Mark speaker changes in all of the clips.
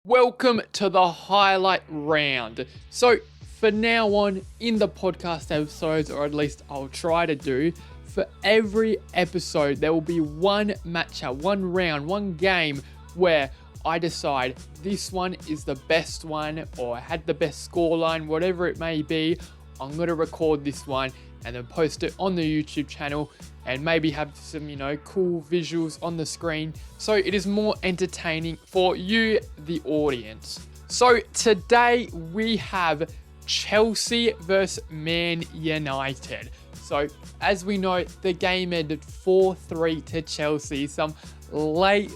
Speaker 1: Welcome to the highlight round. So for now on in the podcast episodes, or at least I'll try to do, for every episode there will be one matchup, one round, one game where I decide this one is the best one or had the best scoreline, whatever it may be. I'm going to record this one and then post it on the YouTube channel and maybe have some, cool visuals on the screen so it is more entertaining for you, the audience. So today we have Chelsea versus Man United. So as we know, the game ended 4-3 to Chelsea. Some late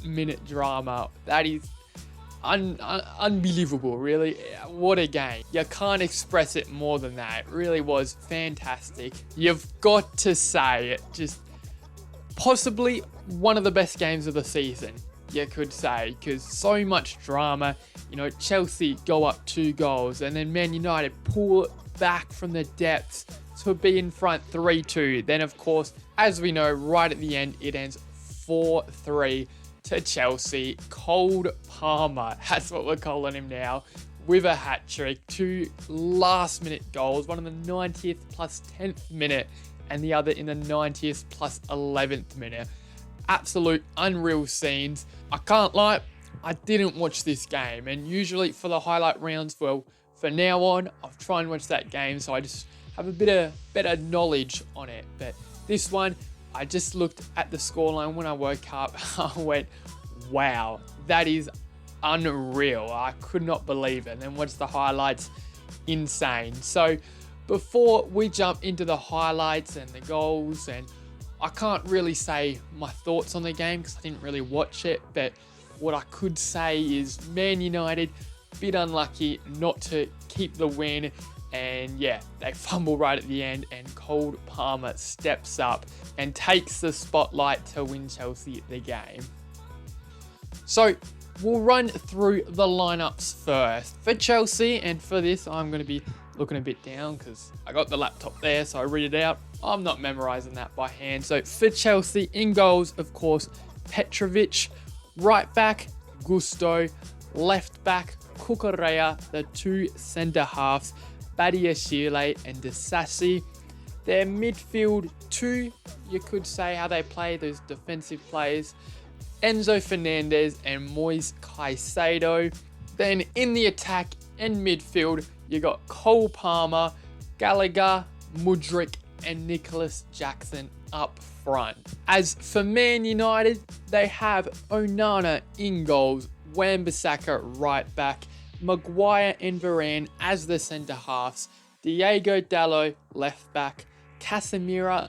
Speaker 1: minute drama. That is unbelievable, really. What a game. You can't express it more than that. It really was fantastic. You've got to say it. Just possibly one of the best games of the season, you could say, because so much drama. Chelsea go up 2 goals and then Man United pull it back from the depths to be in front 3-2. Then, of course, as we know, right at the end, it ends 4-3 to Chelsea. Cole Palmer, that's what we're calling him now, with a hat-trick. 2 last-minute goals, one in the 90th plus 10th minute and the other in the 90th plus 11th minute. Absolute unreal scenes. I can't lie, I didn't watch this game, and usually for the highlight rounds, well, for now on, I'll try and watch that game so I just have a bit of better knowledge on it. But this one, I just looked at the scoreline when I woke up. I went, wow, that is unreal. I could not believe it. And then watched the highlights, insane. So before we jump into the highlights and the goals, and I can't really say my thoughts on the game because I didn't really watch it, but what I could say is Man United, a bit unlucky not to keep the win. And yeah, they fumble right at the end and Cole Palmer steps up and takes the spotlight to win Chelsea the game. So we'll run through the lineups first. For Chelsea, and for this I'm going to be looking a bit down because I got the laptop there, so I read it out. I'm not memorizing that by hand. So for Chelsea, in goals, of course, Petrovic. Right back, Gusto. Left back, Cucurella. The 2 centre halves, Badiashile and Disasi. Their midfield 2, you could say how they play, those defensive players, Enzo Fernandez and Moise Caicedo. Then in the attack and midfield, you got Cole Palmer, Gallagher, Mudryk and Nicholas Jackson up front. As for Man United, they have Onana in goals, Wan-Bissaka right back, Maguire and Varane as the centre halves, Diego Dalot left back, Casemiro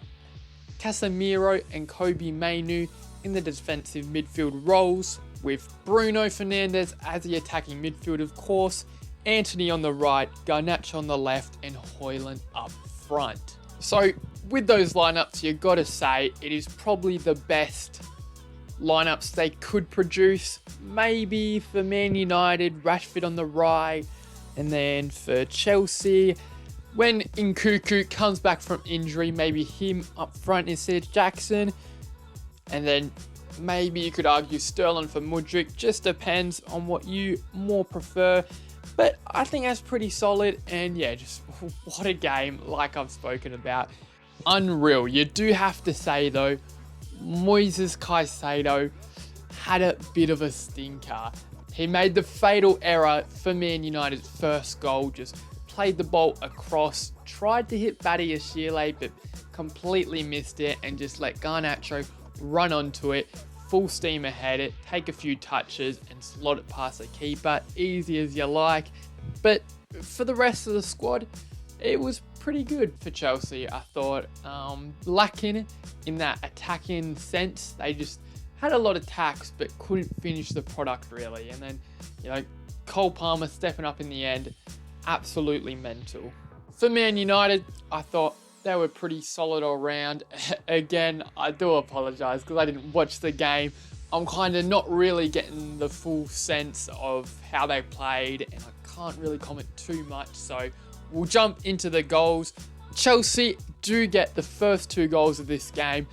Speaker 1: and Kobe Mainu in the defensive midfield roles, with Bruno Fernandes as the attacking midfield, of course, Antony on the right, Garnacho on the left, and Højlund up front. So with those lineups, you got to say it is probably the best lineups they could produce. Maybe for Man United, Rashford on the right, and then for Chelsea, when Nkunku comes back from injury, maybe him up front instead of Jackson, and then maybe you could argue Sterling for Mudryk. Just depends on what you more prefer, but I think that's pretty solid. And yeah, just what a game, like I've spoken about. Unreal. You do have to say though, Moises Caicedo had a bit of a stinker. He made the fatal error for Man United's first goal, just played the ball across, tried to hit Badiashile but completely missed it and just let Garnacho run onto it, full steam ahead it, take a few touches and slot it past the keeper, easy as you like. But for the rest of the squad, it was pretty good for Chelsea, I thought. Lacking in that attacking sense. They just had a lot of attacks but couldn't finish the product really. And then, Cole Palmer stepping up in the end, absolutely mental. For Man United, I thought they were pretty solid all round. Again, I do apologise because I didn't watch the game. I'm kind of not really getting the full sense of how they played and I can't really comment too much. So we'll jump into the goals. Chelsea do get the first 2 goals of this game.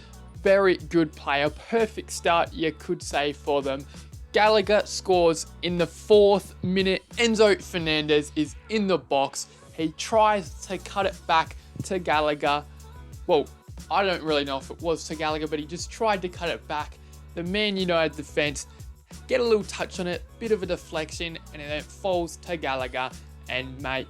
Speaker 1: Very good player. Perfect start, you could say, for them. Gallagher scores in the 4th minute. Enzo Fernandez is in the box. He tries to cut it back to Gallagher. Well, I don't really know if it was to Gallagher, but he just tried to cut it back. The Man United defense get a little touch on it, bit of a deflection, and then it falls to Gallagher. And mate,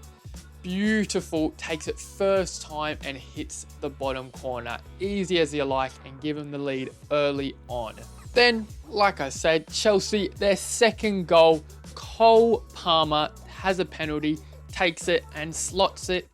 Speaker 1: beautiful, takes it first time and hits the bottom corner. Easy as you like, and give him the lead early on. Then, like I said, Chelsea, their second goal, Cole Palmer has a penalty, takes it and slots it.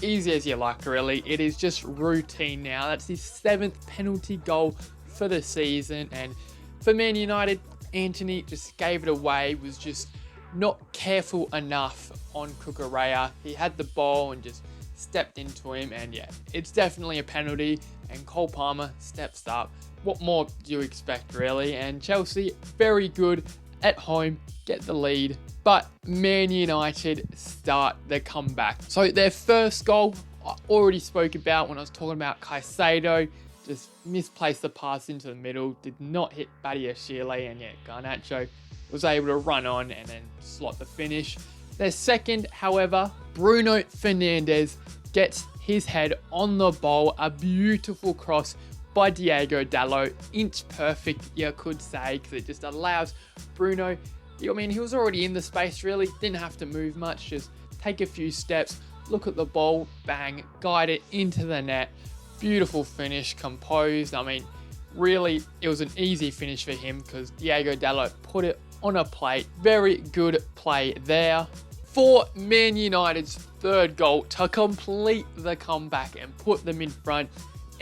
Speaker 1: Easy as you like, really. It is just routine now. That's his 7th penalty goal for the season. And for Man United, Antony just gave it away, was just not careful enough on Cucurella. He had the ball and just stepped into him. And yeah, it's definitely a penalty. And Cole Palmer steps up. What more do you expect, really? And Chelsea, very good at home, get the lead. But Man United start the comeback. So their first goal, I already spoke about when I was talking about Caicedo. Just misplaced the pass into the middle, did not hit Badiashile, and yet Garnacho was able to run on and then slot the finish. Their second, however, Bruno Fernandes gets his head on the ball. A beautiful cross by Diego Dalot. Inch perfect, you could say, because it just allows Bruno, I mean, he was already in the space, really. Didn't have to move much, just take a few steps, look at the ball, bang, guide it into the net. Beautiful finish, composed. I mean, really, it was an easy finish for him because Diego Dalot put it on a plate. Very good play there. For Man United's third goal to complete the comeback and put them in front,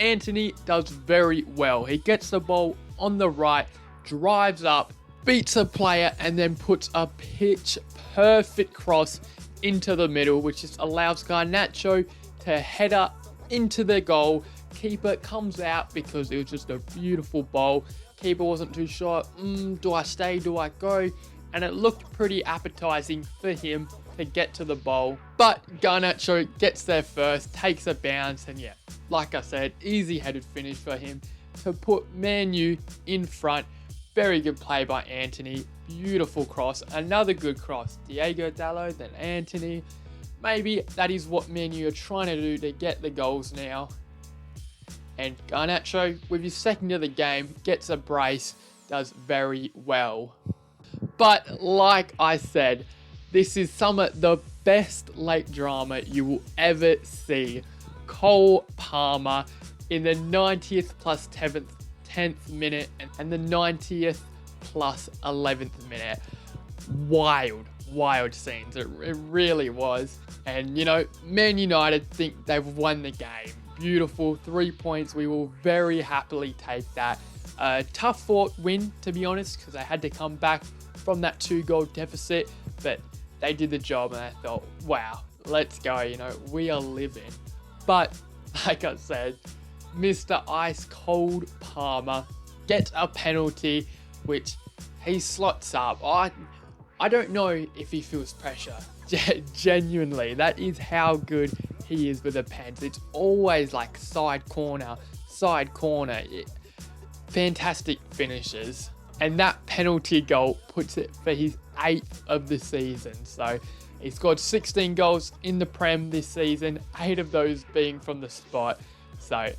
Speaker 1: Antony does very well. He gets the ball on the right, drives up, beats a player, and then puts a pitch perfect cross into the middle, which just allows Garnacho to header into the goal. Keeper comes out because it was just a beautiful ball. Keeper wasn't too sure, do I stay, do I go? And it looked pretty appetizing for him to get to the ball. But Garnacho gets there first, takes a bounce, and yeah, like I said, easy headed finish for him to put Man U in front. Very good play by Antony. Beautiful cross. Another good cross. Diego Dalot, then Antony. Maybe that is what Man U are trying to do to get the goals now. And Garnacho, with his second of the game, gets a brace, does very well. But like I said, this is some of the best late drama you will ever see. Cole Palmer in the 90th plus 10th minute and the 90th plus 11th minute. Wild scenes. It really was. And, you know, Man United think they've won the game. Beautiful 3 points. We will very happily take that. Tough fought win, to be honest, because they had to come back from that 2-goal deficit. But they did the job, and I thought, wow, let's go. You know, we are living. But, like I said, Mr. Ice Cold Palmer gets a penalty, which he slots up. I don't know if he feels pressure. Genuinely, that is how good he is with the pens. It's always like side corner. Fantastic finishes. And that penalty goal puts it for his 8th of the season. So he scored 16 goals in the Prem this season, 8 of those being from the spot. So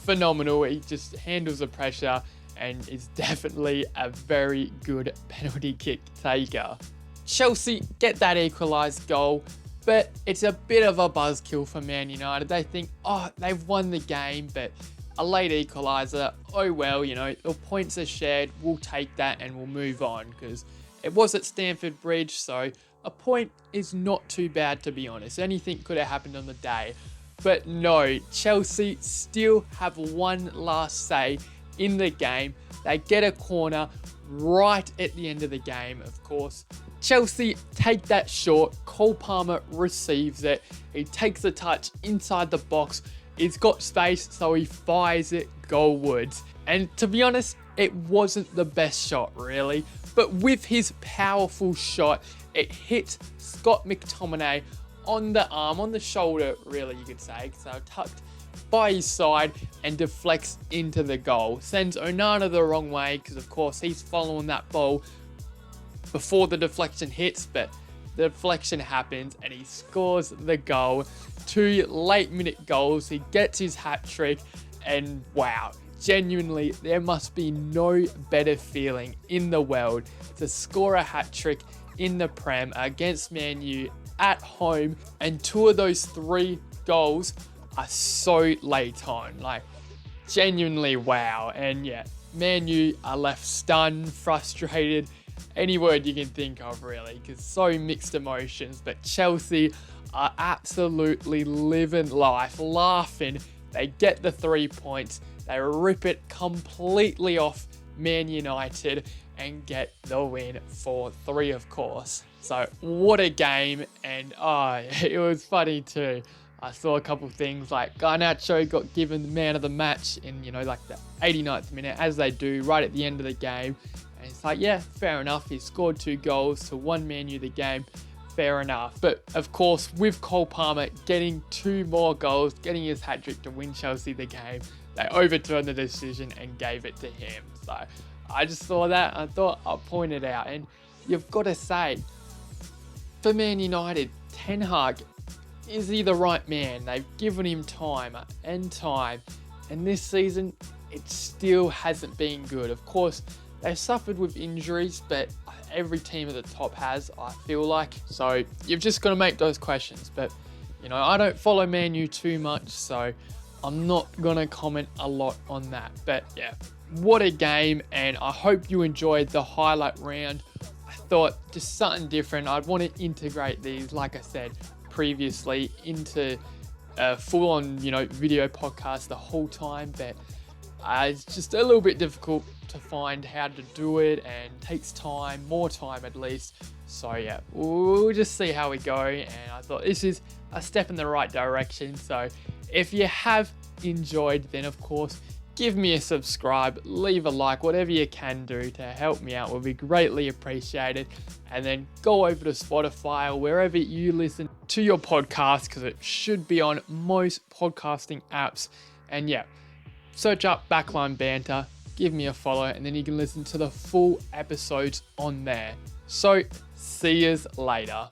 Speaker 1: phenomenal. He just handles the pressure and is definitely a very good penalty kick taker. Chelsea get that equalised goal, but it's a bit of a buzzkill for Man United. They think, oh, they've won the game, but a late equaliser, oh well, you know, the points are shared, we'll take that and we'll move on, because it was at Stamford Bridge, so a point is not too bad, to be honest. Anything could have happened on the day. But no, Chelsea still have one last say in the game. They get a corner right at the end of the game, of course. Chelsea take that shot. Cole Palmer receives it. He takes a touch inside the box. He's got space, so he fires it goalwards. And to be honest, it wasn't the best shot, really. But with his powerful shot, it hit Scott McTominay on the arm, on the shoulder, really, you could say. So tucked by his side and deflects into the goal. Sends Onana the wrong way because, of course, he's following that ball before the deflection hits, but the deflection happens and he scores the goal. 2 late minute goals. He gets his hat trick, and wow, genuinely, there must be no better feeling in the world to score a hat trick in the Prem against Man U at home, and 2 of those 3 goals are so late on. Like, genuinely wow. And yeah, Man U are left stunned, frustrated, any word you can think of really, because so mixed emotions. But Chelsea are absolutely living life, laughing. They get the 3 points, they rip it completely off Man United and get the win for 3, of course. So what a game. And it was funny too. I saw a couple things like Garnacho got given the man of the match in, like the 89th minute, as they do right at the end of the game. And it's like, yeah, fair enough. He scored 2 goals to won Man U the game. Fair enough. But of course, with Cole Palmer getting 2 more goals, getting his hat-trick to win Chelsea the game, they overturned the decision and gave it to him. So I just saw that. I thought I'd point it out. And you've got to say, for Man United, Ten Hag, is he the right man? They've given him time and time. And this season, it still hasn't been good. Of course, they've suffered with injuries, but every team at the top has, I feel like. So you've just got to make those questions. But, I don't follow Man U too much, so I'm not going to comment a lot on that. But yeah, what a game. And I hope you enjoyed the highlight round. I thought just something different. I'd want to integrate these, like I said previously, into a full-on, video podcast the whole time. But it's just a little bit difficult to find how to do it, and takes time, more time at least. So yeah, we'll just see how we go. And I thought this is a step in the right direction. So if you have enjoyed, then of course, give me a subscribe, leave a like, whatever you can do to help me out will be greatly appreciated. And then go over to Spotify or wherever you listen to your podcast, because it should be on most podcasting apps. And yeah, search up Backline Banter, give me a follow, and then you can listen to the full episodes on there. So see yous later.